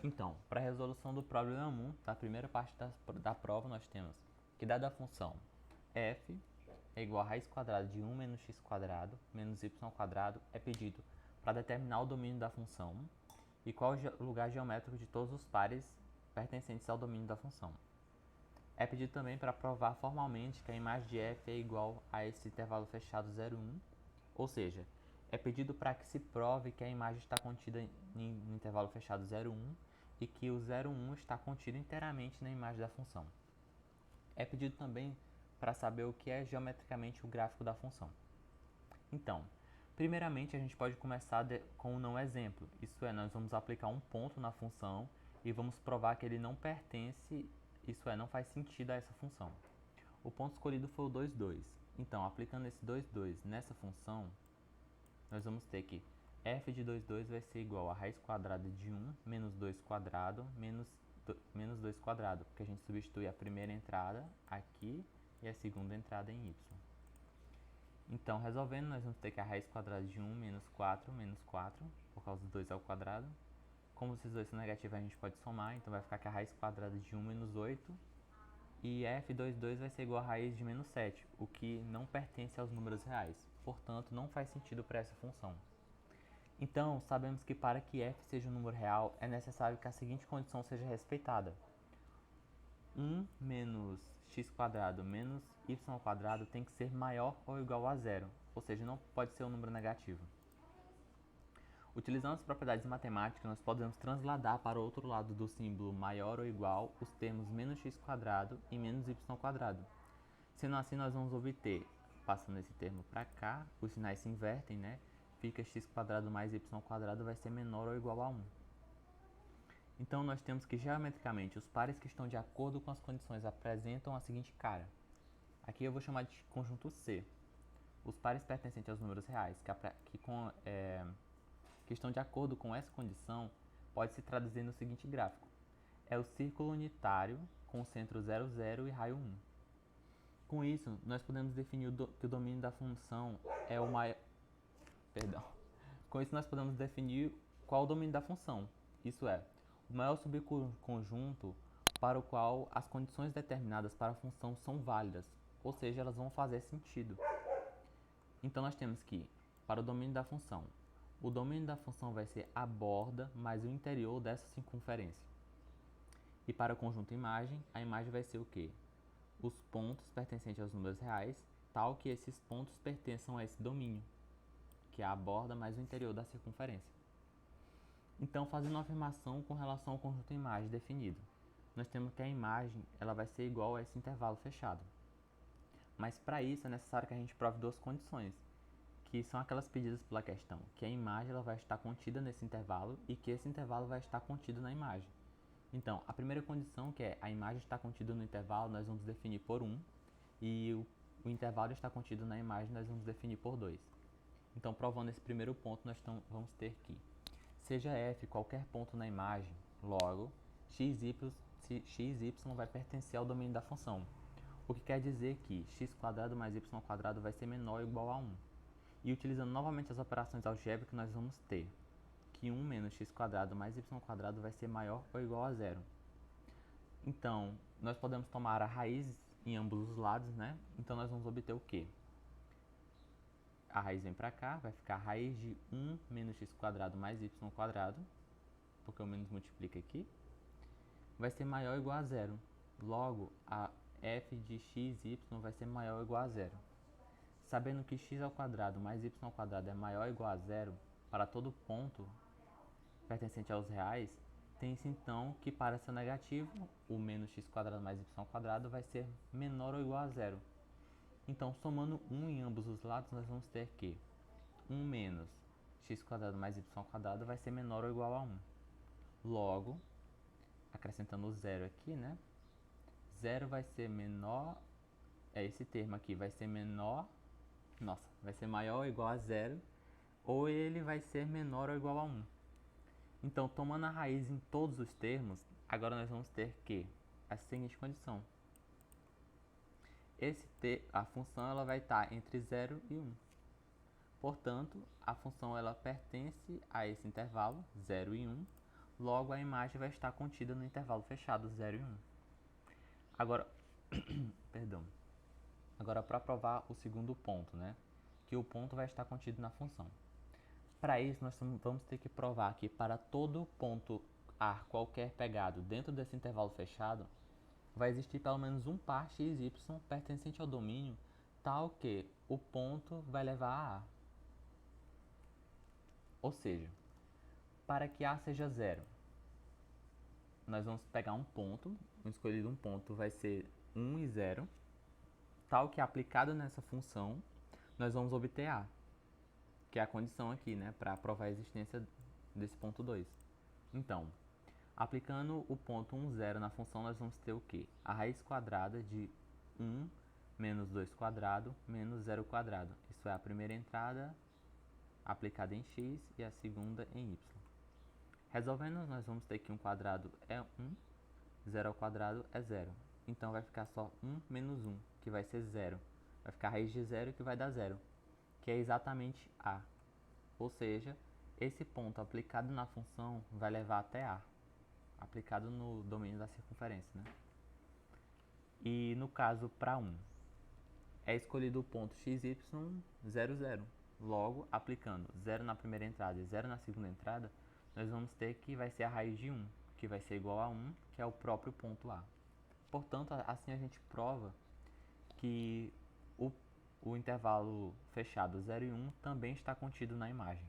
Então, para a resolução do problema 1, da primeira parte da prova, nós temos que dada a função f é igual a raiz quadrada de 1 menos x quadrado menos y quadrado, é pedido para determinar o domínio da função e qual o lugar geométrico de todos os pares pertencentes ao domínio da função. É pedido também para provar formalmente que a imagem de f é igual a esse intervalo fechado 0, 1, ou seja, é pedido para que se prove que a imagem está contida no intervalo fechado 0, 1 e que o 0, 1 está contido inteiramente na imagem da função. É pedido também para saber o que é geometricamente o gráfico da função. Então, primeiramente a gente pode começar com um não exemplo, isso é, nós vamos aplicar um ponto na função e vamos provar que ele não pertence, isso é, não faz sentido a essa função. O ponto escolhido foi o 2, 2. Então, aplicando esse 2, 2 nessa função, nós vamos ter que f de 2, 2 vai ser igual a raiz quadrada de 1 menos 2 quadrado menos 2 quadrado, porque a gente substitui a primeira entrada aqui e a segunda entrada em y. Então, resolvendo, nós vamos ter que a raiz quadrada de 1 menos 4, por causa do 2 ao quadrado. Como esses dois são negativos, a gente pode somar, então vai ficar que a raiz quadrada de 1 menos 8 e f22 vai ser igual a raiz de menos 7, o que não pertence aos números reais. Portanto, não faz sentido para essa função. Então, sabemos que para que f seja um número real, é necessário que a seguinte condição seja respeitada. 1 menos x quadrado menos y quadrado tem que ser maior ou igual a zero, ou seja, não pode ser um número negativo. Utilizando as propriedades matemáticas, nós podemos transladar para o outro lado do símbolo maior ou igual os termos menos x quadrado e menos y quadrado. Sendo assim, nós vamos obter, passando esse termo para cá, os sinais se invertem, né? Fica x quadrado mais y quadrado vai ser menor ou igual a 1. Então, nós temos que, geometricamente, os pares que estão de acordo com as condições apresentam a seguinte cara. Aqui eu vou chamar de conjunto C. Os pares pertencentes aos números reais, que estão de acordo com essa condição, pode se traduzir no seguinte gráfico. É o círculo unitário com o centro 0, 0 e raio 1. Com isso, nós podemos definir que o domínio da função é o maior... Perdão. Com isso, nós podemos definir qual o domínio da função. Isso é, o maior subconjunto para o qual as condições determinadas para a função são válidas, ou seja, elas vão fazer sentido. Então, nós temos que, para o domínio da função, o domínio da função vai ser a borda mais o interior dessa circunferência. E para o conjunto imagem, a imagem vai ser o quê? Os pontos pertencentes aos números reais, tal que esses pontos pertençam a esse domínio, que é a borda mais o interior da circunferência. Então, fazendo uma afirmação com relação ao conjunto imagem definido, nós temos que a imagem ela vai ser igual a esse intervalo fechado. Mas para isso é necessário que a gente prove duas condições, que são aquelas pedidas pela questão, que a imagem ela vai estar contida nesse intervalo e que esse intervalo vai estar contido na imagem. Então, a primeira condição, que é a imagem estar contida no intervalo, nós vamos definir por 1, e o intervalo está contido na imagem, nós vamos definir por 2. Então, provando esse primeiro ponto, nós vamos ter que, seja f qualquer ponto na imagem, logo, x, y vai pertencer ao domínio da função, o que quer dizer que x quadrado mais y quadrado vai ser menor ou igual a 1. E utilizando novamente as operações algébricas, nós vamos ter que 1 menos x quadrado mais y quadrado vai ser maior ou igual a zero. Então, nós podemos tomar a raiz em ambos os lados, né? Então, nós vamos obter o quê? A raiz vem para cá, vai ficar a raiz de 1 menos x quadrado mais y quadrado, porque o menos multiplica aqui, vai ser maior ou igual a zero. Logo, a f de x, y vai ser maior ou igual a zero. Sabendo que x ao quadrado mais y ao quadrado é maior ou igual a zero para todo ponto pertencente aos reais, tem-se então que para ser negativo, o menos x quadrado mais y quadrado vai ser menor ou igual a zero. Então, somando 1 em ambos os lados, nós vamos ter que 1 menos x quadrado mais y quadrado vai ser menor ou igual a 1. Logo, acrescentando o zero aqui, né? Zero vai ser menor, esse termo aqui vai ser menor, vai ser maior ou igual a zero, ou ele vai ser menor ou igual a 1. Então, tomando a raiz em todos os termos, agora nós vamos ter que a seguinte condição. A função ela vai estar entre 0 e 1. Portanto, a função ela pertence a esse intervalo, 0 e 1, logo a imagem vai estar contida no intervalo fechado 0 e 1. Agora, perdão. Agora, para provar o segundo ponto, né? Que o ponto vai estar contido na função. Para isso, nós vamos ter que provar que para todo ponto A qualquer pegado dentro desse intervalo fechado, vai existir pelo menos um par xy pertencente ao domínio tal que o ponto vai levar a A. Ou seja, para que A seja zero, nós vamos pegar um ponto, o escolhido um ponto vai ser 1 e 0, tal que aplicado nessa função, nós vamos obter A, que é a condição aqui, né, para provar a existência desse ponto 2. Então, aplicando o ponto 1, 0 na função, nós vamos ter o quê? A raiz quadrada de 1 menos 2 quadrado menos 0 quadrado. Isso é a primeira entrada aplicada em x e a segunda em y. Resolvendo, nós vamos ter que 1 quadrado é 1, 0 ao quadrado é 0. Então vai ficar só 1 menos 1, que vai ser 0. Vai ficar a raiz de 0, que vai dar 0, que é exatamente A. Ou seja, esse ponto aplicado na função vai levar até A, aplicado no domínio da circunferência, né? E no caso para 1, é escolhido o ponto xy 0, 0. Logo, aplicando 0 na primeira entrada e 0 na segunda entrada, nós vamos ter que vai ser a raiz de 1, que vai ser igual a 1, que é o próprio ponto A. Portanto, assim a gente prova que o intervalo fechado 0 e 1 também está contido na imagem.